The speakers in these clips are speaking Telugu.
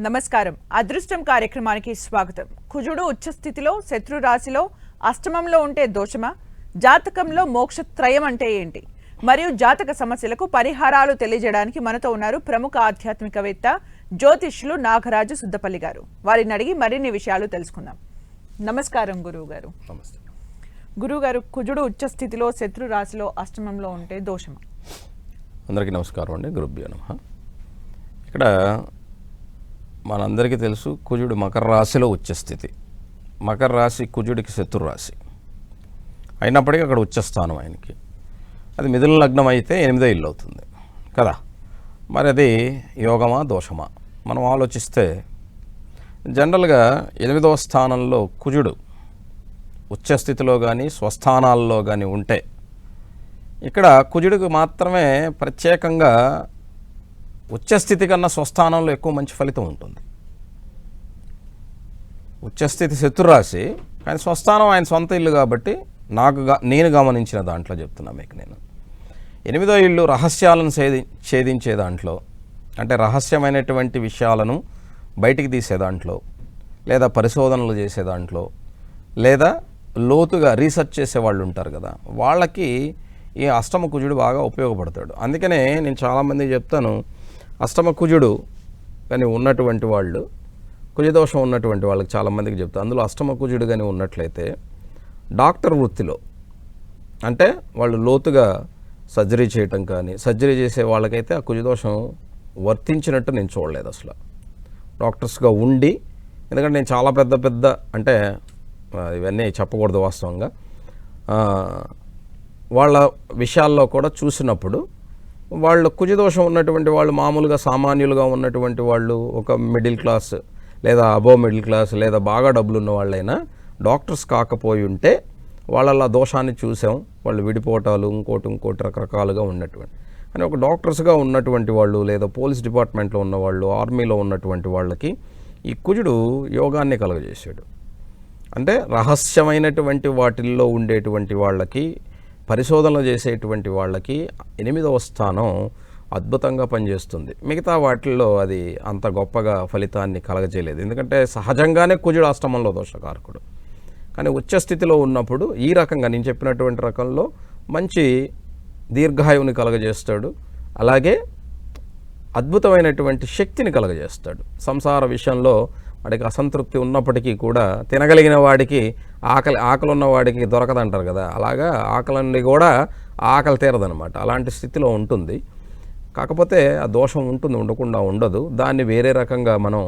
నమస్కారం. అదృష్టం కార్యక్రమానికి స్వాగతం. కుజుడు ఉచ్చస్థితిలో శత్రు రాశిలో అష్టమంలో ఉంటే దోషమా? జాతకంలో మోక్షత్రయం అంటే ఏంటి? మరియు జాతక సమస్యలకు పరిహారాలు తెలియజేయడానికి మనతో ఉన్నారు ప్రముఖ ఆధ్యాత్మికవేత్త జ్యోతిష్యులు నాగరాజు సుద్దపల్లి గారు. వారిని అడిగి మరిన్ని విషయాలు తెలుసుకుందాం. నమస్కారం గురువు గారు. నమస్తే గురువు గారు, కుజుడు ఉచ్చస్థితిలో శత్రు రాశిలో అష్టమంలో ఉంటే దోషమా? అందరికీ నమస్కారం అండి. గురుభ్యో నమః. ఇక్కడ మనందరికీ తెలుసు, కుజుడు మకర రాశిలో ఉచ్చస్థితి. మకర రాశి కుజుడికి శత్రు రాశి అయినప్పటికీ అక్కడ ఉచ్చస్థానం ఆయనకి. అది మిథున లగ్నం అయితే 8వ ఇల్లు అవుతుంది కదా. మరి అది యోగమా దోషమా? మనం ఆలోచిస్తే జనరల్గా 8వ స్థానంలో కుజుడు ఉచ్చస్థితిలో కానీ స్వస్థానాల్లో కానీ ఉంటే, ఇక్కడ కుజుడికి మాత్రమే ప్రత్యేకంగా ఉచ్చస్థితి కన్నా స్వస్థానంలో ఎక్కువ మంచి ఫలితం ఉంటుంది. ఉచ్చస్థితి శత్రురాశి, కానీ స్వస్థానం ఆయన సొంత ఇల్లు కాబట్టి నేను గమనించిన దాంట్లో చెప్తున్నా మీకు. నేను 8వ ఇల్లు రహస్యాలను ఛేదించే దాంట్లో, అంటే రహస్యమైనటువంటి విషయాలను బయటికి తీసే దాంట్లో, లేదా పరిశోధనలు చేసే దాంట్లో, లేదా లోతుగా రీసెర్చ్ చేసే వాళ్ళు ఉంటారు కదా, వాళ్ళకి ఈ అష్టమ కుజుడు బాగా ఉపయోగపడతాడు. అందుకనే నేను చాలామందికి చెప్తాను, అష్టమ కుజుడు కానీ ఉన్నటువంటి వాళ్ళు, కుజదోషం ఉన్నటువంటి వాళ్ళకి చాలామందికి చెప్తాను, అందులో అష్టమ కుజుడు కానీ ఉన్నట్లయితే డాక్టర్ వృత్తిలో, అంటే వాళ్ళు లోతుగా సర్జరీ చేయటం కానీ, సర్జరీ చేసే వాళ్ళకైతే ఆ కుజదోషం వర్తించినట్టు నేను చూడలేదు అసలు. డాక్టర్స్గా ఉండి, ఎందుకంటే నేను చాలా పెద్ద అంటే ఇవన్నీ చెప్పకూడదు వాస్తవంగా, వాళ్ళ విషయాల్లో కూడా చూసినప్పుడు వాళ్ళు కుజదోషం ఉన్నటువంటి వాళ్ళు, మామూలుగా సామాన్యులుగా ఉన్నటువంటి వాళ్ళు, ఒక మిడిల్ క్లాస్ లేదా అబోవ్ మిడిల్ క్లాస్ లేదా బాగా డబ్బులు ఉన్న వాళ్ళైనా డాక్టర్స్ కాకపోయి ఉంటే వాళ్ళ దోషాన్ని చూసాం. వాళ్ళు విడిపోవటాలు ఇంకోటి రకరకాలుగా ఉన్నటువంటి, అని ఒక డాక్టర్స్గా ఉన్నటువంటి వాళ్ళు, లేదా పోలీస్ డిపార్ట్మెంట్లో ఉన్నవాళ్ళు, ఆర్మీలో ఉన్నటువంటి వాళ్ళకి ఈ కుజుడు యోగాన్ని కలుగజేశాడు. అంటే రహస్యమైనటువంటి వాటిల్లో ఉండేటువంటి వాళ్ళకి, పరిశోధనలు చేసేటువంటి వాళ్ళకి 8వ స్థానం అద్భుతంగా పనిచేస్తుంది. మిగతా వాటిల్లో అది అంత గొప్పగా ఫలితాన్ని కలగజేయలేదు, ఎందుకంటే సహజంగానే కుజుడు అష్టమంలో దోషకారకుడు. కానీ ఉచ్చస్థితిలో ఉన్నప్పుడు ఈ రకంగా నేను చెప్పినటువంటి రకంలో మంచి దీర్ఘాయువుని కలగజేస్తాడు, అలాగే అద్భుతమైనటువంటి శక్తిని కలగజేస్తాడు. సంసార విషయంలో వాడికి అసంతృప్తి ఉన్నప్పటికీ కూడా తినగలిగిన వాడికి ఆకలి ఉన్న వాడికి దొరకదంటారు కదా, అలాగా ఆకలి కూడా ఆకలి తీరదనమాట. అలాంటి స్థితిలో ఉంటుంది. కాకపోతే ఆ దోషం ఉంటుంది, ఉండకుండా ఉండదు. దాన్ని వేరే రకంగా మనం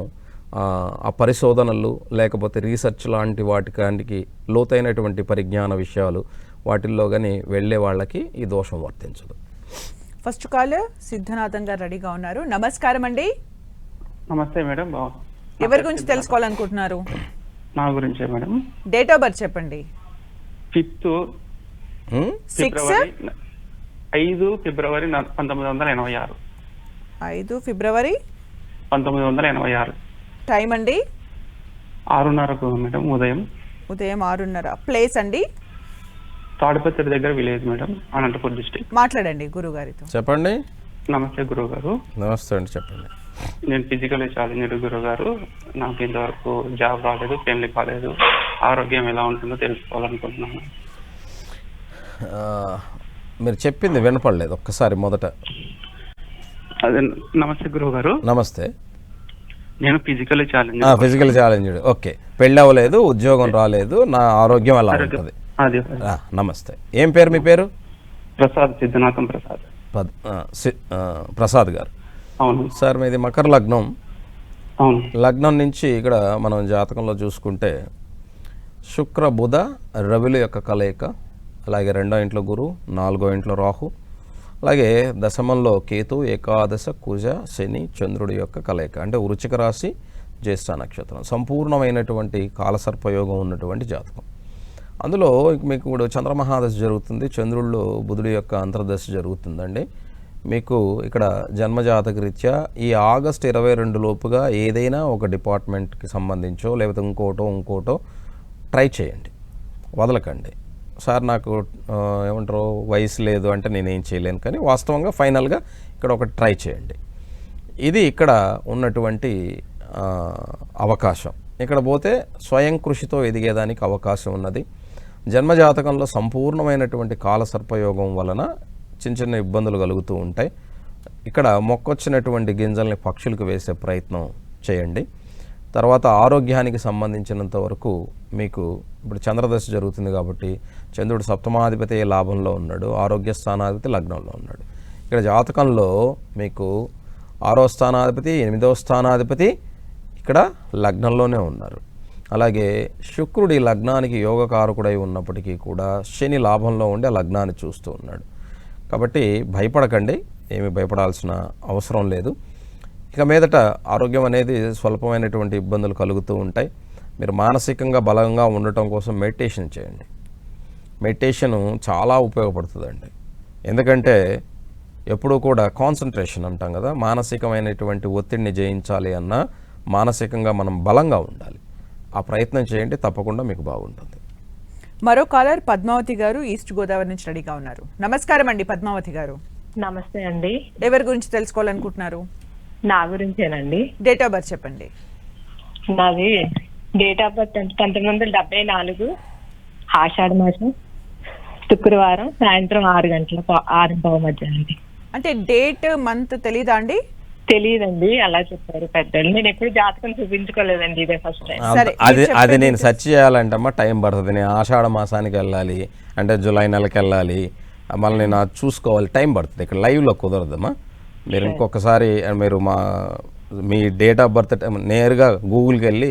ఆ పరిశోధనలు లేకపోతే రీసెర్చ్ లాంటి వాటికి లోతైనటువంటి పరిజ్ఞాన విషయాలు వాటిల్లో కానీ వెళ్ళే వాళ్ళకి ఈ దోషం వర్తించదు. ఫస్ట్ కాల్ సిద్ధనాథం గారు రెడీగా ఉన్నారు. నమస్కారం అండి. నమస్తే మేడం. ఎవరి గురించి తెలుసుకోవాలనుకుంటున్నారు? నా గురించే మేడం. డేట్ ఆఫ్ బర్త్ చెప్పండి. 5 ఫిబ్రవరి 1986. 5 ఫిబ్రవరి 1986. టైం అండి? 6:30 మేడం, ఉదయం 6:30. ప్లేస్ అండి? తాడిపత్రి దగ్గర విలేజ్ మేడం, అనంతపూర్ డిస్ట్రిక్ట్. మాట్లాడండి గురువు గారితో. చెప్పండి. నమస్తే గురువు గారు. నమస్తే అండి, చెప్పండి. నేను ఫిజికల్ ఛాలెంజ్డ్ గురువు గారు. నాకు ఇంతవరకు జాబ్ రాలేదు, పెళ్లి కాలేదు. ఆరోగ్యం ఎలా ఉంటుందో తెలుసుకోవాలనుకుంటున్నాను. మీరు చెప్పింది వినపడలేదు, ఒక్కసారి మొదట. అదే. నమస్తే గురువు గారు. నమస్తే. నేను ఫిజికల్ ఛాలెంజ్డ్. ఓకే. పెళ్ళి అవ్వలేదు, ఉద్యోగం రాలేదు, నా ఆరోగ్యం ఎలా ఉంటుంది? నమస్తే. ఏం పేరు మీ పేరు? ప్రసాద్, సిద్ధనాథం ప్రసాద్. ప్రసాద్ గారు. అవును సార్. మీది మకర లగ్నం. అవును. లగ్నం నుంచి ఇక్కడ మనం జాతకంలో చూసుకుంటే శుక్ర బుధ రవిల యొక్క కలయిక, అలాగే 2వ ఇంట్లో గురు, 4వ ఇంట్లో రాహు, అలాగే దశమంలో కేతు, ఏకాదశ కుజ శని చంద్రుడి యొక్క కలయిక, అంటే వృశ్చిక రాశి, జ్యేష్ఠ నక్షత్రం. సంపూర్ణమైనటువంటి కాలసర్పయోగం ఉన్నటువంటి జాతకం. అందులో మీకు ఇప్పుడు చంద్రమహాదశ జరుగుతుంది, చంద్రుల్లో బుధుడి యొక్క అంతర్దశ జరుగుతుందండి. మీకు ఇక్కడ జన్మజాతక రీత్యా ఈ ఆగస్టు 22 లోపుగా ఏదైనా ఒక డిపార్ట్మెంట్కి సంబంధించో లేకపోతే ఇంకోటో ట్రై చేయండి, వదలకండి. సార్ నాకు ఏమంటారు వయసు లేదు అంటే నేనేం చేయలేను, కానీ వాస్తవంగా ఫైనల్గా ఇక్కడ ఒకటి ట్రై చేయండి. ఇది ఇక్కడ ఉన్నటువంటి అవకాశం. ఇక్కడ పోతే స్వయం కృషితో ఎదిగేదానికి అవకాశం ఉన్నది. జన్మజాతకంలో సంపూర్ణమైనటువంటి కాలసర్పయోగం వలన చిన్న చిన్న ఇబ్బందులు కలుగుతూ ఉంటాయి. ఇక్కడ మొక్కొచ్చినటువంటి గింజల్ని పక్షులకు వేసే ప్రయత్నం చేయండి. తర్వాత ఆరోగ్యానికి సంబంధించినంత వరకు మీకు ఇప్పుడు చంద్రదశ జరుగుతుంది కాబట్టి చంద్రుడు సప్తమాధిపతి లాభంలో ఉన్నాడు, ఆరోగ్య స్థానాధిపతి లగ్నంలో ఉన్నాడు. ఇక్కడ జాతకంలో మీకు 6వ స్థానాధిపతి 8వ స్థానాధిపతి ఇక్కడ లగ్నంలోనే ఉన్నారు. అలాగే శుక్రుడి లగ్నానికి యోగకారకుడై ఉన్నప్పటికీ కూడా శని లాభంలో ఉండి ఆ లగ్నాన్ని చూస్తూ ఉన్నాడు. కాబట్టి భయపడకండి, ఏమి భయపడాల్సిన అవసరం లేదు. ఇక మీదట ఆరోగ్యం అనేది స్వల్పమైనటువంటి ఇబ్బందులు కలుగుతూ ఉంటాయి. మీరు మానసికంగా బలంగా ఉండటం కోసం మెడిటేషన్ చేయండి. మెడిటేషను చాలా ఉపయోగపడుతుందండి. ఎందుకంటే ఎప్పుడూ కూడా కాన్సన్ట్రేషన్ అంటాం కదా, మానసికమైనటువంటి ఒత్తిడిని జయించాలి అన్నా మానసికంగా మనం బలంగా ఉండాలి. ఆ ప్రయత్నం చేయండి, తప్పకుండా మీకు బాగుంటుంది. మరో కాలర్ పద్మావతి గారు ఈస్ట్ గోదావరి నుంచి రెడీగా ఉన్నారు. నమస్కారం అండి పద్మావతి గారు. నమస్తే అండి. ఎవరి గురించి తెలుసుకోవాలనుకుంటున్నారు? నా గురించేనండి. డేట్ ఆఫ్ బర్త్ చెప్పండి. నాది డేట్ ఆఫ్ బర్త్ 1974 ఆషాఢ మాసం శుక్రవారం సాయంత్రం 6 గంటల 6:15 మధ్య అండి. అంటే డేట్ మంత్ తెలీదా అండి? తెలియదండి, అలా చెప్పారు పెద్దలు. నేను ఎప్పుడు జాతకం చూపించుకోలేదండి, ఇదే ఫస్ట్ టైం. సరే, అది నేను సెర్చ్ చేయాలంటమ్మా టైం పడుతుంది. నేను ఆషాఢ మాసానికి వెళ్ళాలి అంటే జూలై నెలకి వెళ్ళాలి, మళ్ళీ నేను అది చూసుకోవాలి, టైం పడుతుంది. ఇక్కడ లైవ్లో కుదరదమ్మా. మీరు ఇంకొకసారి మీరు మీ డేట్ ఆఫ్ బర్త్ నేరుగా గూగుల్కి వెళ్ళి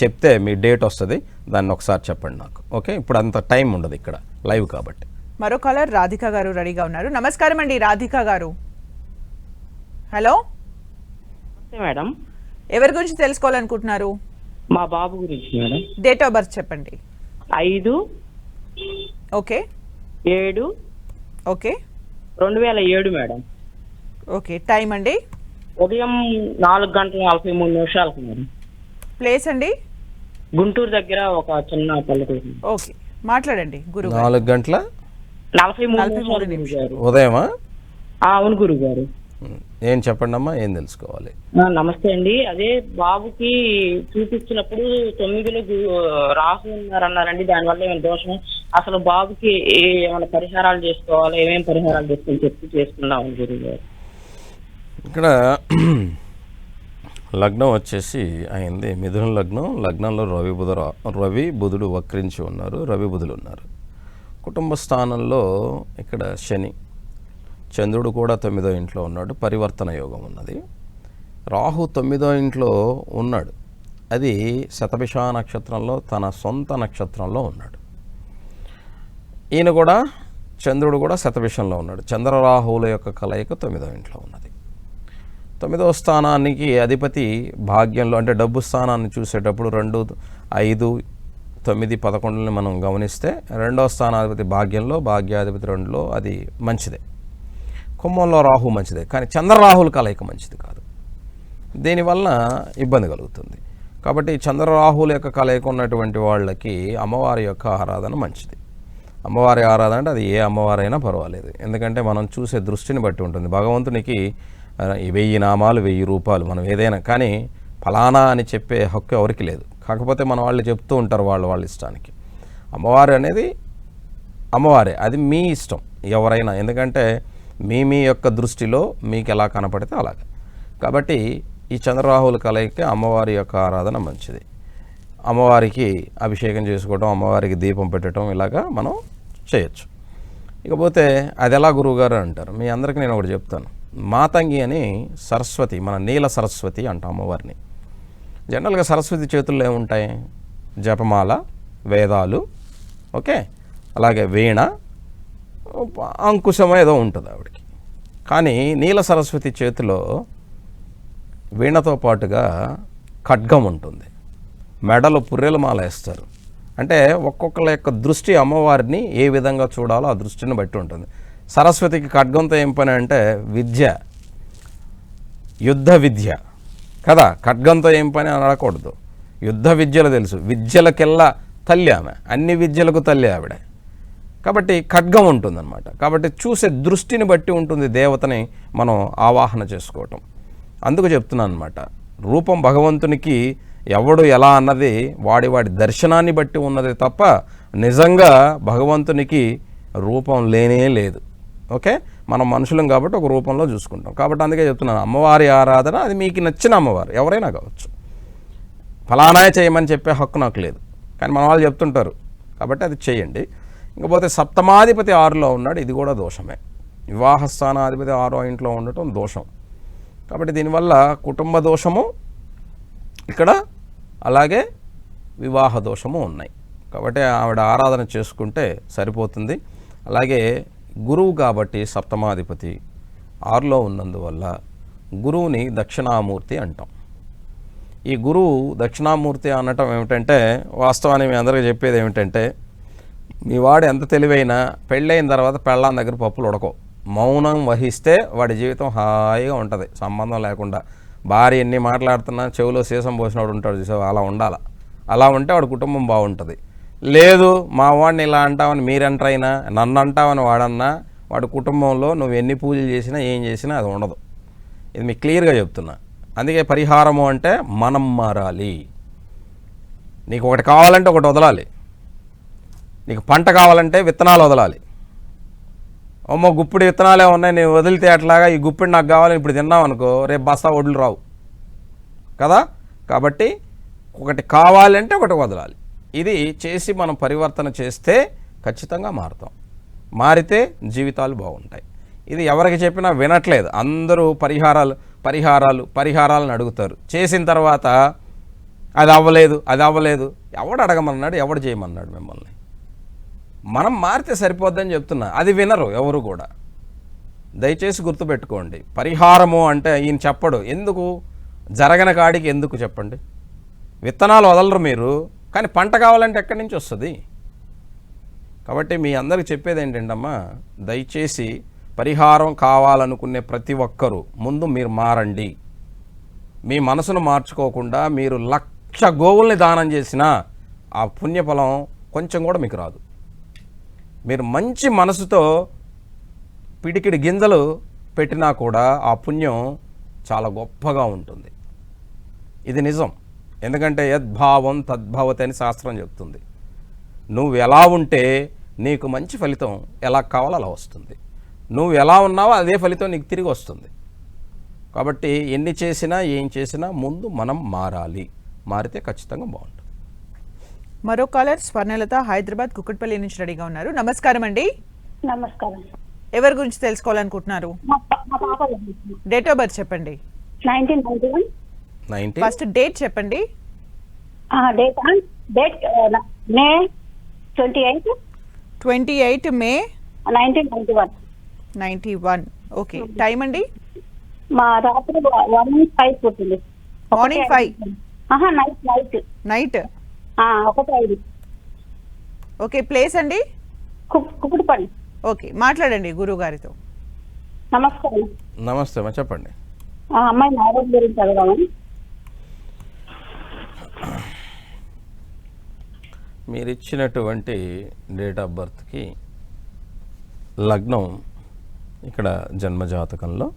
చెప్తే మీ డేట్ వస్తుంది, దాన్ని ఒకసారి చెప్పండి నాకు. ఓకే, ఇప్పుడు అంత టైం ఉండదు ఇక్కడ లైవ్ కాబట్టి. మరో కాలర్ రాధిక గారు రెడీగా ఉన్నారు. నమస్కారం అండి రాధిక గారు. హలో మేడం, ఎవరి గురించి తెలుసుకోవాలనుకుంటున్నారు? మా బాబు గురించి మేడం. డేట్ ఆఫ్ బర్త్ చెప్పండి. 5/7/2007 okay okay 2007 madam. Okay, time అండి? ఉదయం 4:43 మేడం. ప్లేస్ అండి? గుంటూరు దగ్గర ఒక చిన్న పల్లెటూరు. ఓకే, మాట్లాడండి గురువు. 4:43 గారు. ఉదయమా? అవును గురువు గారు. ఏం చెప్పండి అమ్మా, ఏం తెలుసుకోవాలి? నమస్తే అండి. అదే బాబుకి చూపించినప్పుడు 9లో రాహు ఉన్నారన్నారండి, దానివల్ల ఏమైనా దోషం? అసలు బాబుకి ఏమైనా పరిహారాలు చేసుకోవాలి, ఏమేమి పరిహారాలు చేసుకోవాలి చేసుకుందామని గురువు గారు. ఇక్కడ లగ్నం వచ్చేసి అయింది మిథున లగ్నం. లగ్నంలో రవి బుధుడు వక్రించి ఉన్నారు, రవి బుధులు ఉన్నారు. కుటుంబ స్థానంలో ఇక్కడ శని, చంద్రుడు కూడా 9వ ఇంట్లో ఉన్నాడు, పరివర్తన యోగం ఉన్నది. రాహు 9వ ఇంట్లో ఉన్నాడు, అది శతభిష నక్షత్రంలో తన సొంత నక్షత్రంలో ఉన్నాడు. ఈయన కూడా చంద్రుడు కూడా శతభిషంలో ఉన్నాడు. చంద్రరాహువుల యొక్క కలయిక 9వ ఇంట్లో ఉన్నది. 9వ స్థానానికి అధిపతి భాగ్యంలో, అంటే డబ్బు స్థానాన్ని చూసేటప్పుడు 2, 5, 9, 11ని మనం గమనిస్తే 2వ స్థానాధిపతి భాగ్యంలో, భాగ్యాధిపతి 2లో, అది మంచిదే. కుంభంలో రాహు మంచిదే, కానీ చంద్రరాహుల కలయిక మంచిది కాదు. దీనివల్ల ఇబ్బంది కలుగుతుంది. కాబట్టి చంద్రరాహుల యొక్క కలయిక ఉన్నటువంటి వాళ్ళకి అమ్మవారి యొక్క ఆరాధన మంచిది. అమ్మవారి ఆరాధన అంటే అది ఏ అమ్మవారైనా పర్వాలేదు, ఎందుకంటే మనం చూసే దృష్టిని బట్టి ఉంటుంది. భగవంతునికి 1000 నామాలు 1000 రూపాలు, మనం ఏదైనా కానీ ఫలానా అని చెప్పే హక్కు ఎవరికి లేదు. కాకపోతే మన వాళ్ళు చెప్తూ ఉంటారు వాళ్ళ ఇష్టానికి. అమ్మవారు అనేది అమ్మవారే, అది మీ ఇష్టం ఎవరైనా, ఎందుకంటే మీ యొక్క దృష్టిలో మీకు ఎలా కనపడితే అలాగే. కాబట్టి ఈ చంద్రరాహుల కలయిక అమ్మవారి యొక్క ఆరాధన మంచిది. అమ్మవారికి అభిషేకం చేసుకోవడం, అమ్మవారికి దీపం పెట్టడం, ఇలాగా మనం చేయొచ్చు. ఇకపోతే అది ఎలా గురువుగారు అంటారు, మీ అందరికీ నేను ఒకటి చెప్తాను. మాతంగి అని సరస్వతి, మన నీల సరస్వతి అంటాం అమ్మవారిని. జనరల్గా సరస్వతి చేతుల్లో ఏముంటాయి? జపమాల, వేదాలు, ఓకే, అలాగే వీణ, అంకుశం ఏదో ఉంటుంది ఆవిడకి. కానీ నీల సరస్వతి చేతిలో వీణతో పాటుగా ఖడ్గం ఉంటుంది, మెడలో పుర్రెల మాల వేస్తారు. అంటే ఒక్కొక్కళ్ళ యొక్క దృష్టి అమ్మవారిని ఏ విధంగా చూడాలో ఆ దృష్టిని బట్టి ఉంటుంది. సరస్వతికి ఖడ్గంతో ఏం పని అంటే విద్య, యుద్ధ విద్య కదా. ఖడ్గంతో ఏం పని అని అడగకూడదు. యుద్ధ విద్యలు తెలుసు, విద్యలకెల్లా తల్లి ఆమె, అన్ని విద్యలకు తల్లి ఆవిడ. కాబట్టి ఖడ్గం ఉంటుందన్నమాట. కాబట్టి చూసే దృష్టిని బట్టి ఉంటుంది దేవతని మనం ఆవాహన చేసుకోవటం. అందుకు చెప్తున్నాను అనమాట, రూపం భగవంతునికి ఎవడు ఎలా అన్నది వాడి దర్శనాన్ని బట్టి ఉన్నది తప్ప నిజంగా భగవంతునికి రూపం లేనే లేదు. ఓకే, మనం మనుషులం కాబట్టి ఒక రూపంలో చూసుకుంటాం. కాబట్టి అందుకే చెప్తున్నాను, అమ్మవారి ఆరాధన అది మీకు నచ్చిన అమ్మవారు ఎవరైనా కావచ్చు. ఫలానా చేయమని చెప్పే హక్కు నాకు లేదు, కానీ మన వాళ్ళు చెప్తుంటారు కాబట్టి అది చేయండి. ఇంకపోతే సప్తమాధిపతి 6లో ఉన్నాడు, ఇది కూడా దోషమే. వివాహ స్థానాధిపతి 6వ ఇంట్లో ఉండటం దోషం. కాబట్టి దీనివల్ల కుటుంబ దోషము ఇక్కడ అలాగే వివాహ దోషము ఉన్నాయి. కాబట్టి ఆవిడ ఆరాధన చేసుకుంటే సరిపోతుంది. అలాగే గురువు కాబట్టి సప్తమాధిపతి 6లో ఉన్నందువల్ల గురువుని దక్షిణామూర్తి అంటాం. ఈ గురువు దక్షిణామూర్తి అనటం ఏమిటంటే, వాస్తవాన్ని మీ అందరికీ చెప్పేది ఏమిటంటే, మీ వాడు ఎంత తెలివైనా పెళ్ళైన తర్వాత పెళ్ళాం దగ్గర పప్పులు ఉడకవు. మౌనం వహిస్తే వాడి జీవితం హాయిగా ఉంటుంది, సంబంధం లేకుండా. భార్య ఎన్ని మాట్లాడుతున్నా చెవిలో సీసం పోసినవాడు ఉంటాడు చూసావు, అలా ఉండాలి. అలా ఉంటే వాడి కుటుంబం బాగుంటుంది. లేదు మా వాడిని ఇలా అంటావని మీరంటారైనా, నన్ను అంటావని వాడన్నా, వాడి కుటుంబంలో నువ్వు ఎన్ని పూజలు చేసినా ఏం చేసినా అది ఉండదు. ఇది మీకు క్లియర్గా చెప్తున్నా. అందుకే పరిహారము అంటే మనం మారాలి. నీకు ఒకటి కావాలంటే ఒకటి వదలాలి. నీకు పంట కావాలంటే విత్తనాలు వదలాలి. అమ్మో గుప్పిడి విత్తనాలే ఉన్నాయి, నేను వదిలితే అట్లాగా ఈ గుప్పిడి నాకు కావాలని ఇప్పుడు తిన్నావు అనుకో, రేపు బస్తా ఒడ్లు రావు కదా. కాబట్టి ఒకటి కావాలంటే ఒకటి వదలాలి. ఇది చేసి మనం పరివర్తన చేస్తే ఖచ్చితంగా మారుతాం. మారితే జీవితాలు బాగుంటాయి. ఇది ఎవరికి చెప్పినా వినట్లేదు. అందరూ పరిహారాలను అడుగుతారు. చేసిన తర్వాత అది అవ్వలేదు. ఎవడు అడగమన్నాడు, ఎవడు చేయమన్నాడు మిమ్మల్ని? మనం మారితే సరిపోద్దని చెప్తున్నా. అది వినరు ఎవరు కూడా. దయచేసి గుర్తుపెట్టుకోండి, పరిహారము అంటే ఈయన చెప్పడు. ఎందుకు జరగని కాడికి ఎందుకు చెప్పండి? విత్తనాలు వదలరు మీరు, కానీ పంట కావాలంటే ఎక్కడి నుంచి వస్తుంది? కాబట్టి మీ అందరికి చెప్పేది ఏంటంటమ్మా, దయచేసి పరిహారం కావాలనుకునే ప్రతి ఒక్కరూ ముందు మీరు మారండి. మీ మనసును మార్చుకోకుండా మీరు 1,00,000 గోవుల్ని దానం చేసినా ఆ పుణ్యఫలం కొంచెం కూడా మీకు రాదు. మీరు మంచి మనసుతో పిడికిడి గింజలు పెట్టినా కూడా ఆ పుణ్యం చాలా గొప్పగా ఉంటుంది. ఇది నిజం. ఎందుకంటే యద్భావం తద్భవతి అని శాస్త్రం చెప్తుంది. నువ్వు ఎలా ఉంటే నీకు మంచి ఫలితం ఎలా కావాలో అలా వస్తుంది. నువ్వు ఎలా ఉన్నావో అదే ఫలితం నీకు తిరిగి వస్తుంది. కాబట్టి ఎన్ని చేసినా ఏం చేసినా ముందు మనం మారాలి. మారితే ఖచ్చితంగా బాగుంటుంది. మరో కాలర్ స్వర్ణలత హైదరాబాద్ కుక్కట్పల్లి నుంచి రెడీగా ఉన్నారు. నమస్కారం అండి. నమస్కారం. ఎవరి గురించి తెలుసుకోవాలనుకుంటున్నారు? మా పాప గురించి. డేట్ ఆఫ్ బర్త్ చెప్పండి. 1991. ఫస్ట్ డేట్ చెప్పండి. డేట్ మే 28 మే 1991. ఓకే. టైం అండి? మా రాత్రి 1:05 పుట్టింది. మార్నింగ్ 5. నైట్ 1:05. ఓకే. ప్లేస్ అండి? కుకుడుపల్లి. ఓకే, మాట్లాడండి గురువు గారితో. నమస్కారం. నమస్తే అమ్మా, చెప్పండి. అమ్మాయి మ్యారేజ్ గురించి అడగామని. మీరు ఇచ్చినటువంటి డేట్ ఆఫ్ బర్త్కి లగ్నం ఇక్కడ జన్మజాతకంలో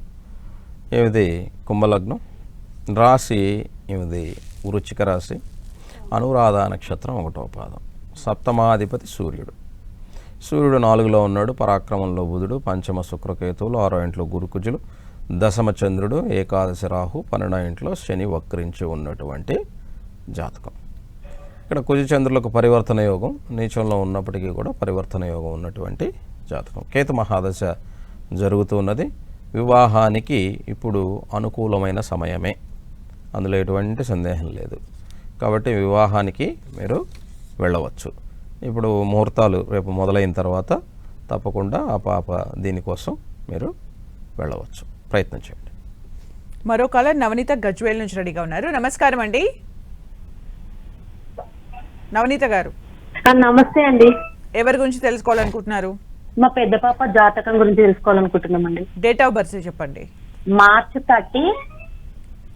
ఏమిది కుంభలగ్నం, రాశి ఏమిది వృశ్చిక రాశి, అనురాధ నక్షత్రం 1వ పాదం, సప్తమాధిపతి సూర్యుడు. సూర్యుడు 4లో ఉన్నాడు, పరాక్రమంలో బుధుడు, పంచమ శుక్రకేతువులు, 6వ ఇంట్లో గురుకుజులు, దశమ చంద్రుడు, ఏకాదశి రాహు, 12వ ఇంట్లో శని వక్రించి ఉన్నటువంటి జాతకం. ఇక్కడ కుజచంద్రులకు పరివర్తన యోగం, నీచంలో ఉన్నప్పటికీ కూడా పరివర్తన యోగం ఉన్నటువంటి జాతకం. కేతు మహాదశ జరుగుతూ ఉన్నది. వివాహానికి ఇప్పుడు అనుకూలమైన సమయమే, అందులో ఎటువంటి సందేహం లేదు. కాబట్టి వివాహానికి మీరు వెళ్ళవచ్చు. ఇప్పుడు ముహూర్తాలు రేపు మొదలైన తర్వాత తప్పకుండా ఆ పాప దీనికోసం మీరు వెళ్ళవచ్చు, ప్రయత్నం చేయండి. మరో కాలర్ నవనీత గజ్వేల్ నుంచి రెడీగా ఉన్నారు. నమస్కారం అండి నవనీత గారు. నమస్తే అండి. ఎవరి గురించి తెలుసుకోవాలనుకుంటున్నారు? మా పెద్ద పాప జాతకం గురించి తెలుసుకోవాలనుకుంటున్నామండి. డేట్ ఆఫ్ బర్త్ చెప్పండి. March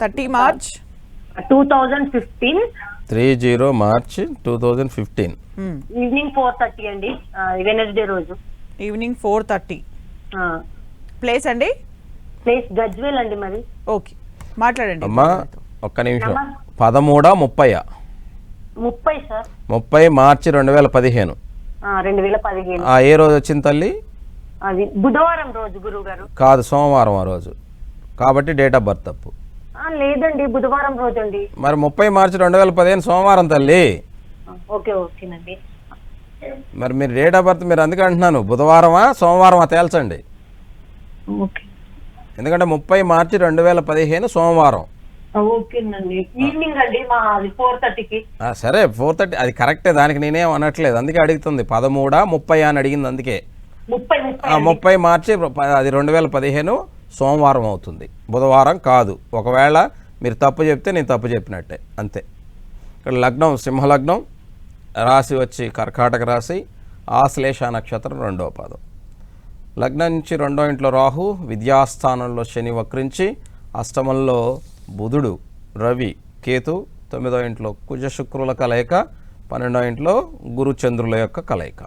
30 March 2015. 30 మార్చ్ 2015. ఈవినింగ్ 4:30 అండి, వెనస్డే రోజు. ఈవినింగ్ 4:30. ప్లేస్ అండి? ప్లేస్ గజ్వేల్ అండి మరి. ఓకే, మాట్లాడండి. అమ్మా ఒక్క నిమిషం. 13 30 30 సార్. 30 మార్చి 2015. 2015. ఏ రోజు వచ్చింది తల్లి? అది బుధవారం రోజు గురువు గారు. కాదు, సోమవారం ఆ రోజు, కాబట్టి డేట్ ఆఫ్ బర్త్ తప్పు. లేదండి, బుధవారం రోజు అండి. మరి 30 మార్చి 2015 సోమవారం తల్లి. ఓకేనండి. మరి మీరు డేట్ ఆఫ్ బర్త్ మీరు అందుకే అంటున్నాను, బుధవారమా సోమవారమా తేల్చండి. ఓకే. ఎందుకంటే 30 మార్చి 2015 సోమవారం. ఓకేనండి. ఈవినింగ్ అండి మా 4:30కి. సరే 4:30 అది కరెక్టే, దానికి నేనేం అనట్లేదు, అందుకే అడుగుతుంది. 13 30 అని అడిగింది, అందుకే 30 మార్చి అది 2015 సోమవారం అవుతుంది, బుధవారం కాదు. ఒకవేళ మీరు తప్పు చెప్తే నేను తప్పు చెప్పినట్టే, అంతే. ఇక్కడ లగ్నం సింహలగ్నం, రాశి వచ్చి కర్కాటక రాశి, ఆశ్లేష నక్షత్రం 2వ పాదం. లగ్నం నుంచి 2వ ఇంట్లో రాహు, విద్యాస్థానంలో శని వక్రించి, అష్టమంలో బుధుడు రవి కేతు, 9వ ఇంట్లో కుజ శుక్రుల కలయిక, 12వ ఇంట్లో గురు చంద్రుల యొక్క కలయిక.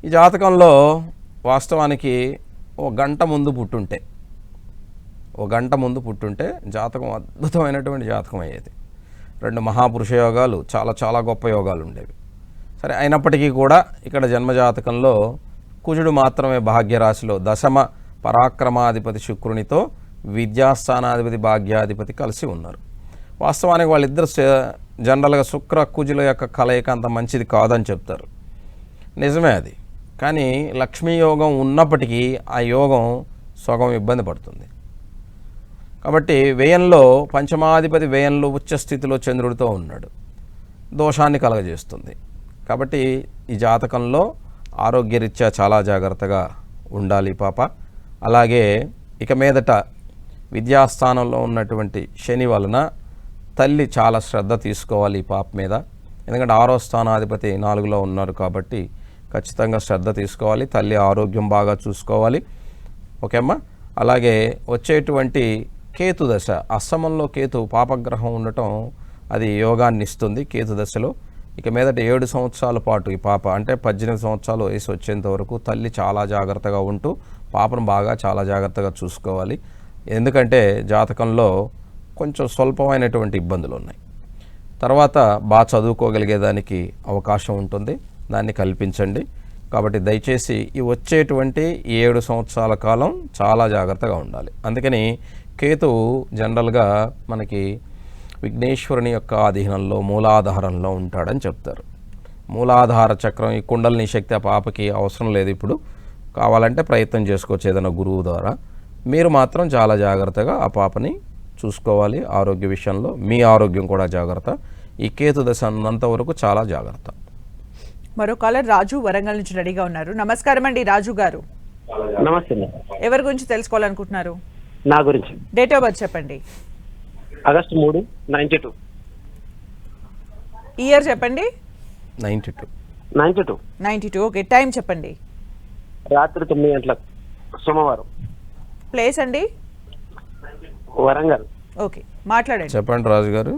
ఈ జాతకంలో వాస్తవానికి ఒక గంట ముందు పుట్టుంటే జాతకం అద్భుతమైనటువంటి జాతకం అయ్యేది. 2 మహాపురుష యోగాలు, చాలా చాలా గొప్ప యోగాలు ఉండేవి. సరే, అయినప్పటికీ కూడా ఇక్కడ జన్మజాతకంలో కుజుడు మాత్రమే భాగ్యరాశిలో దశమ పరాక్రమాధిపతి శుక్రునితో విద్యాస్థానాధిపతి భాగ్యాధిపతి కలిసి ఉన్నారు. వాస్తవానికి వాళ్ళిద్దరు జనరల్గా శుక్ర కుజుల యొక్క కలయిక అంత మంచిది కాదని చెప్తారు, నిజమే అది. కానీ లక్ష్మీ యోగం ఉన్నప్పటికీ ఆ యోగం సగం ఇబ్బంది పడుతుంది. కాబట్టి వ్యయంలో పంచమాధిపతి వ్యయంలో ఉచ్చస్థితిలో చంద్రుడితో ఉన్నాడు, దోషాన్ని కలగజేస్తుంది. కాబట్టి ఈ జాతకంలో ఆరోగ్యరీత్యా చాలా జాగ్రత్తగా ఉండాలి పాప. అలాగే ఇక మీదట విద్యాస్థానంలో ఉన్నటువంటి శని వలన తల్లి చాలా శ్రద్ధ తీసుకోవాలి ఈ పాప మీద. ఎందుకంటే 6వ స్థానాధిపతి 4లో ఉన్నారు కాబట్టి ఖచ్చితంగా శ్రద్ధ తీసుకోవాలి, తల్లి ఆరోగ్యం బాగా చూసుకోవాలి. ఓకే అమ్మా. అలాగే వచ్చేటువంటి కేతు దశ, అష్టమంలో కేతు పాపగ్రహం ఉండటం అది యోగాన్ని ఇస్తుంది కేతు దశలో. ఇక మీదట 7 సంవత్సరాల పాటు ఈ పాప, అంటే 18 సంవత్సరాల వయసు వచ్చేంత వరకు తల్లి చాలా జాగ్రత్తగా ఉంటూ పాపను బాగా చాలా జాగ్రత్తగా చూసుకోవాలి. ఎందుకంటే జాతకంలో కొంచెం స్వల్పమైనటువంటి ఇబ్బందులు ఉన్నాయి. తర్వాత బాగా చదువుకోగలిగేదానికి అవకాశం ఉంటుంది, దాన్ని కల్పించండి. కాబట్టి దయచేసి ఈ వచ్చేటువంటి 7 సంవత్సరాల కాలం చాలా జాగ్రత్తగా ఉండాలి. అందుకని కేతువు జనరల్గా మనకి విఘ్నేశ్వరుని యొక్క ఆధీనంలో మూలాధారంలో ఉంటాడని చెప్తారు. మూలాధార చక్రం, ఈ కుండలిని శక్తి ఆ పాపకి అవసరం లేదు. ఇప్పుడు కావాలంటే ప్రయత్నం చేసుకోవచ్చు ఏదైనా గురువు ద్వారా. మీరు మాత్రం చాలా జాగ్రత్తగా ఆ పాపని చూసుకోవాలి. ఆరోగ్య విషయంలో మీ ఆరోగ్యం కూడా జాగ్రత్త. ఈ కేతు దశ అన్నంత వరకు చాలా జాగ్రత్త. మరో కాలర్ రాజు వరంగల్ నుంచి రెడీగా ఉన్నారు. నమస్కారం అండి రాజు గారు. నమస్తే. ఎవరి గురించి తెలుసుకోవాలనుకుంటున్నారు? నా గురించి. డేట్ ఆఫ్ బర్త్ చెప్పండి. ఆగస్టు 3, 92. ఇయర్ చెప్పండి. 92. ఓకే. టైం చెప్పండి. రాత్రి 9 గంటలకు, సోమవారం. ప్లేస్ అండి? వరంగల్. ఓకే, మాట్లాడండి. చెప్పండి రాజు గారు.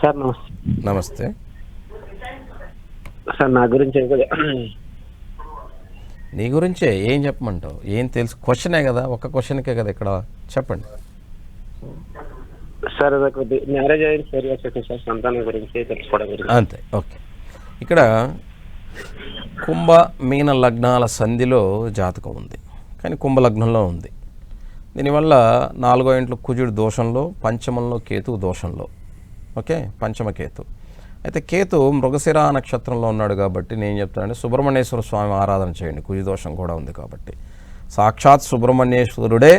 సార్ నమస్తే. నమస్తే సార్, నా గురించి నీ గురించే ఏం చెప్పమంటావు? ఏం తెలుసు? క్వశ్చనే కదా, ఒక్క క్వశ్చన్కే కదా ఇక్కడ. చెప్పండి సార్. మ్యారేజ్ అయ్యి 4 years అవుతుంది సార్. సంతానం గురించి తెలుసుకోవడం గురించి. అంతే. ఓకే. ఇక్కడ కుంభ మీన లగ్నాల సంధిలో జాతకం ఉంది, కానీ కుంభలగ్నంలో ఉంది. దీనివల్ల 4వ ఇంట్లో కుజుడు దోషంలో, పంచమంలో కేతు దోషంలో. ఓకే, పంచమ కేతు. అయితే కేతు మృగశిర నక్షత్రంలో ఉన్నాడు కాబట్టి నేను చెప్తానంటే సుబ్రహ్మణ్యేశ్వర స్వామి ఆరాధన చేయండి. కుజు దోషం కూడా ఉంది కాబట్టి సాక్షాత్ సుబ్రహ్మణ్యేశ్వరుడే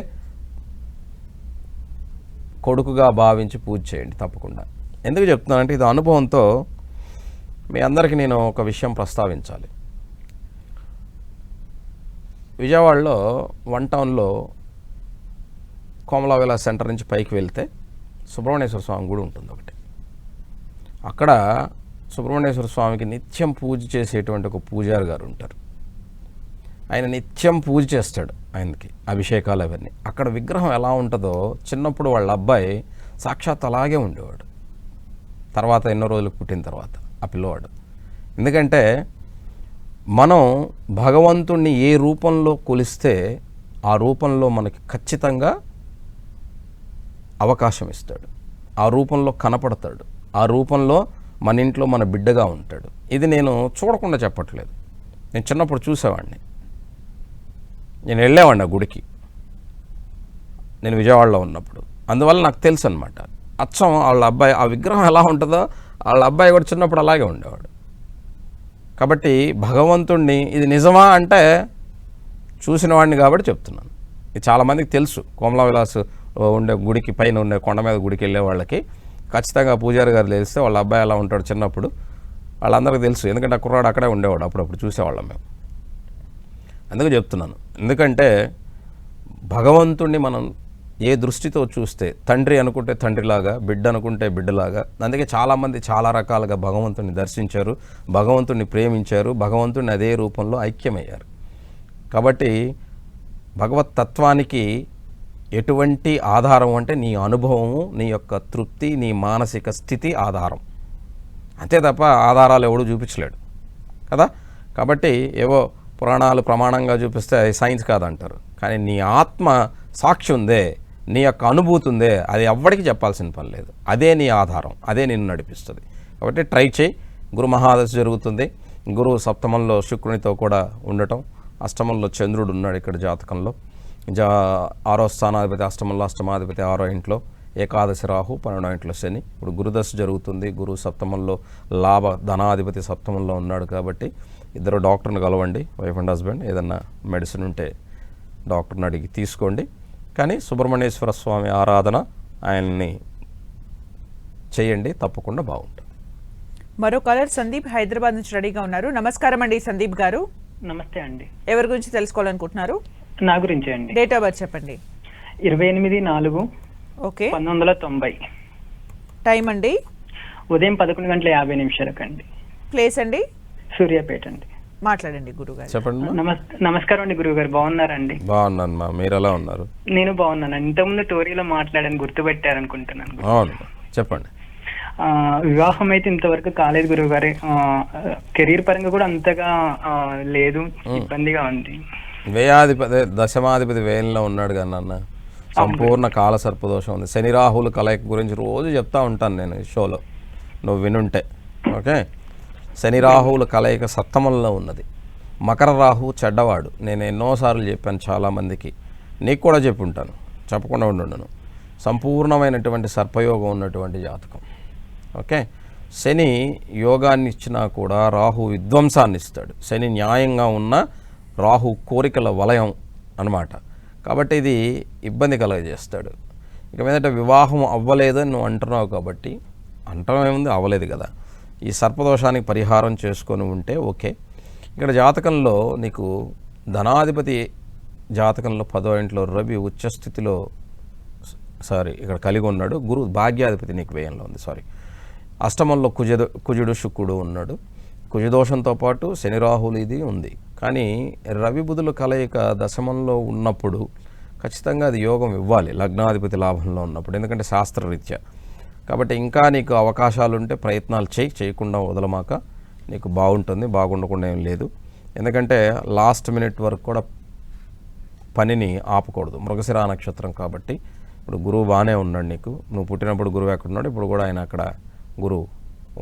కొడుకుగా భావించి పూజ చేయండి తప్పకుండా. ఎందుకు చెప్తున్నానంటే ఇది అనుభవంతో మీ అందరికీ నేను ఒక విషయం ప్రస్తావించాలి. విజయవాడలో 1 టౌన్లో కోమలా విలాస్ సెంటర్ నుంచి పైకి వెళ్తే సుబ్రహ్మణ్యేశ్వర స్వామి గుడి ఉంటుంది ఒకటి. అక్కడ సుబ్రహ్మణ్యేశ్వర స్వామికి నిత్యం పూజ చేసేటువంటి ఒక పూజారి గారు ఉంటారు. ఆయన నిత్యం పూజ చేస్తాడు, ఆయనకి అభిషేకాలు అవన్నీ. అక్కడ విగ్రహం ఎలా ఉంటుందో చిన్నప్పుడు వాళ్ళ అబ్బాయి సాక్షాత్ అలాగే ఉండేవాడు. తర్వాత ఎన్నో రోజులు పుట్టిన తర్వాత ఆ పిల్లవాడు. ఎందుకంటే మనం భగవంతుణ్ణి ఏ రూపంలో కొలిస్తే ఆ రూపంలో మనకి ఖచ్చితంగా అవకాశం ఇస్తాడు. ఆ రూపంలో కనపడతాడు, ఆ రూపంలో మన ఇంట్లో మన బిడ్డగా ఉంటాడు. ఇది నేను చూడకుండా చెప్పట్లేదు, నేను చిన్నప్పుడు చూసేవాడిని. నేను వెళ్ళేవాడిని ఆ గుడికి, నేను విజయవాడలో ఉన్నప్పుడు. అందువల్ల నాకు తెలుసు అనమాట. అచ్చం వాళ్ళ అబ్బాయి ఆ విగ్రహం ఎలా ఉంటుందో వాళ్ళ అబ్బాయి కూడా చిన్నప్పుడు అలాగే ఉండేవాడు. కాబట్టి భగవంతుణ్ణి ఇది నిజమా అంటే చూసిన వాడిని కాబట్టి చెప్తున్నాను. ఇది చాలామందికి తెలుసు. కోమలా విలాస్ ఉండే గుడికి పైన ఉండే కొండ మీద గుడికి వెళ్ళే వాళ్ళకి ఖచ్చితంగా పూజారి గారు తెలిస్తే వాళ్ళ అబ్బాయి ఎలా ఉంటాడు చిన్నప్పుడు వాళ్ళందరికీ తెలుసు. ఎందుకంటే ఆ కుర్రాడు అక్కడే ఉండేవాడు, అప్పుడప్పుడు చూసేవాళ్ళం మేము. అందుకు చెప్తున్నాను. ఎందుకంటే భగవంతుణ్ణి మనం ఏ దృష్టితో చూస్తే, తండ్రి అనుకుంటే తండ్రిలాగా, బిడ్డ అనుకుంటే బిడ్డలాగా. అందుకే చాలామంది చాలా రకాలుగా భగవంతుని దర్శించారు, భగవంతుని ప్రేమించారు, భగవంతుని అదే రూపంలో ఐక్యమయ్యారు. కాబట్టి భగవత్ తత్వానికి ఎటువంటి ఆధారం అంటే నీ అనుభవము, నీ యొక్క తృప్తి, నీ మానసిక స్థితి ఆధారం. అంతే తప్ప ఆధారాలు ఎవడు చూపించలేడు కదా. కాబట్టి ఏవో పురాణాలు ప్రమాణంగా చూపిస్తే అది సైన్స్ కాదంటారు. కానీ నీ ఆత్మ సాక్షి ఉందే, నీ యొక్క అనుభూతి ఉందే, అది ఎవ్వడికి చెప్పాల్సిన పని లేదు. అదే నీ ఆధారం, అదే నిన్ను నడిపిస్తుంది. కాబట్టి ట్రై చేయి. గురు మహాదశ జరుగుతుంది. గురువు సప్తమంలో శుక్రునితో కూడా ఉండటం, అష్టమంలో చంద్రుడు ఉన్నాడు ఇక్కడ జాతకంలో. 6వ స్థానాధిపతి అష్టమంలో, అష్టమాధిపతి 6వ ఇంట్లో, ఏకాదశి రాహు 12వ ఇంట్లో శని. ఇప్పుడు గురుదశ జరుగుతుంది. గురువు సప్తమంలో, లాభ ధనాధిపతి సప్తమంలో ఉన్నాడు. కాబట్టి ఇద్దరు డాక్టర్ని కలవండి, వైఫ్ అండ్ హస్బెండ్. ఏదన్నా మెడిసిన్ ఉంటే డాక్టర్ని అడిగి తీసుకోండి. కానీ సుబ్రహ్మణ్యేశ్వర స్వామి ఆరాధన ఆయన్ని చేయండి, తప్పకుండా బాగుంటుంది. మరో కాలర్ సందీప్ హైదరాబాద్ నుంచి రెడీగా ఉన్నారు. నమస్కారం అండి సందీప్ గారు. నమస్తే అండి. ఎవరి గురించి తెలుసుకోవాలనుకుంటున్నారు? నా గురించే అండి. డేట్ ఆఫ్ బర్త్ చెప్పండి. 28/4 ఓకే. 1990. టైం అండి? ఉదయం 11:50 అండి. ప్లేస్ అండి? సూర్యాపేట అండి. మాట్లాడండి గురుగారు. చెప్పండి. నమస్కారం అండి గురుగారు, బాగున్నారండి? బాగున్నాను మా, మీరు ఎలా ఉన్నారు? నేను బాగున్నాను. ఇంతకుముందు టోరీలో మాట్లాడాను, గుర్తుపెట్టారనుకుంటున్నాను. అవును, చెప్పండి. వివాహం అయితే ఇంతవరకు కాలేదు గురుగారు. కెరీర్ పరంగా కూడా అంతగా లేదు, ఇబ్బందిగా ఉంది. వ్యయాధిపతి దశమాధిపతి వేయంలో ఉన్నాడు కానీ నాన్న, సంపూర్ణ కాల సర్పదోషం ఉంది. శని రాహుల కలయిక గురించి రోజు చెప్తా ఉంటాను నేను ఈ షోలో, నువ్వు వినుంటే. ఓకే, శని రాహువుల కలయిక సప్తమంలో ఉన్నది. మకర రాహు చెడ్డవాడు. నేను ఎన్నోసార్లు చెప్పాను చాలామందికి, నీకు కూడా చెప్పి ఉంటాను, చెప్పకుండా ఉండను. సంపూర్ణమైనటువంటి సర్పయోగం ఉన్నటువంటి జాతకం. ఓకే, శని యోగాన్ని ఇచ్చినా కూడా రాహు విధ్వంసాన్ని ఇస్తాడు. శని న్యాయంగా ఉన్న, రాహు కోరికల వలయం అన్నమాట. కాబట్టి ఇది ఇబ్బంది కలగజేస్తాడు. ఇక మీదట వివాహం అవ్వలేదని నువ్వు అంటున్నావు కాబట్టి, అంటడం ఏముంది, అవ్వలేదు కదా. ఈ సర్పదోషానికి పరిహారం చేసుకొని ఉంటే ఓకే. ఇక్కడ జాతకంలో నీకు ధనాధిపతి జాతకంలో 10వ ఇంట్లో రవి ఉచ్చస్థితిలో, ఇక్కడ కలిగి ఉన్నాడు. గురు భాగ్యాధిపతి నీకు వ్యయంలో ఉంది. అష్టమంలో కుజుడు శుక్రుడు ఉన్నాడు. కుజదోషంతో పాటు శని రాహులు ఇది ఉంది. కానీ రవి బుధుల కలయిక దశమంలో ఉన్నప్పుడు ఖచ్చితంగా అది యోగం ఇవ్వాలి, లగ్నాధిపతి లాభంలో ఉన్నప్పుడు, ఎందుకంటే శాస్త్రరీత్యా. కాబట్టి ఇంకా నీకు అవకాశాలు ఉంటే ప్రయత్నాలు చేయకుండా వదలమాక, నీకు బాగుంటుంది. బాగుండకుండా ఏం లేదు. ఎందుకంటే లాస్ట్ మినిట్ వరకు కూడా పనిని ఆపకూడదు. మృగశిరా నక్షత్రం కాబట్టి ఇప్పుడు గురువు బాగానే ఉన్నాడు నీకు. నువ్వు పుట్టినప్పుడు గురువు ఎక్కడున్నాడు, ఇప్పుడు కూడా ఆయన అక్కడ గురువు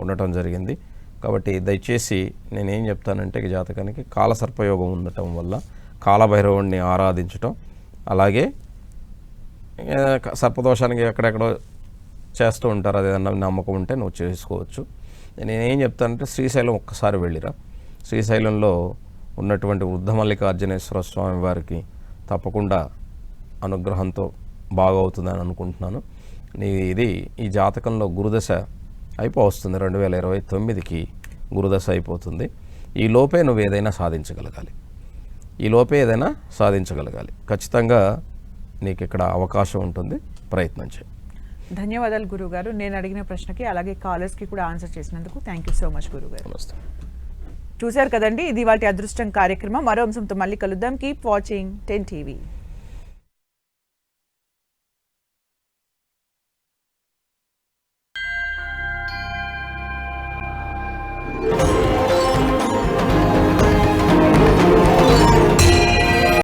ఉండటం జరిగింది. కాబట్టి దయచేసి నేనేం చెప్తానంటే, జాతకానికి కాలసర్పయోగం ఉండటం వల్ల కాలభైరవుణ్ణి ఆరాధించటం, అలాగే సర్పదోషానికి ఎక్కడెక్కడో చేస్తూ ఉంటారు, అది ఏదన్నా నమ్మకం ఉంటే నువ్వు చేసుకోవచ్చు. నేనేం చెప్తానంటే శ్రీశైలం ఒక్కసారి వెళ్ళిరా. శ్రీశైలంలో ఉన్నటువంటి వృద్ధ మల్లికార్జునేశ్వర స్వామి వారికి తప్పకుండా అనుగ్రహంతో బాగవుతుందని అనుకుంటున్నాను. ఇది ఈ జాతకంలో గురుదశ అయిపోతుంది. 2029కి గురుదశ అయిపోతుంది. ఈ లోపే నువ్వు ఏదైనా సాధించగలగాలి. ఖచ్చితంగా నీకు ఇక్కడ అవకాశం ఉంటుంది, ప్రయత్నం చేయి. ధన్యవాదాలు గురుగారు. నేను అడిగిన ప్రశ్నకి అలాగే కాలర్స్కి కూడా ఆన్సర్ చేసినందుకు థ్యాంక్ యూ సో మచ్ గురుగారు. నమస్తే. చూశారు కదండి, ఇది వాటి అదృష్టం కార్యక్రమం. మరో అంశంతో మళ్ళీ కలుద్దాం. Keep watching 10 TV.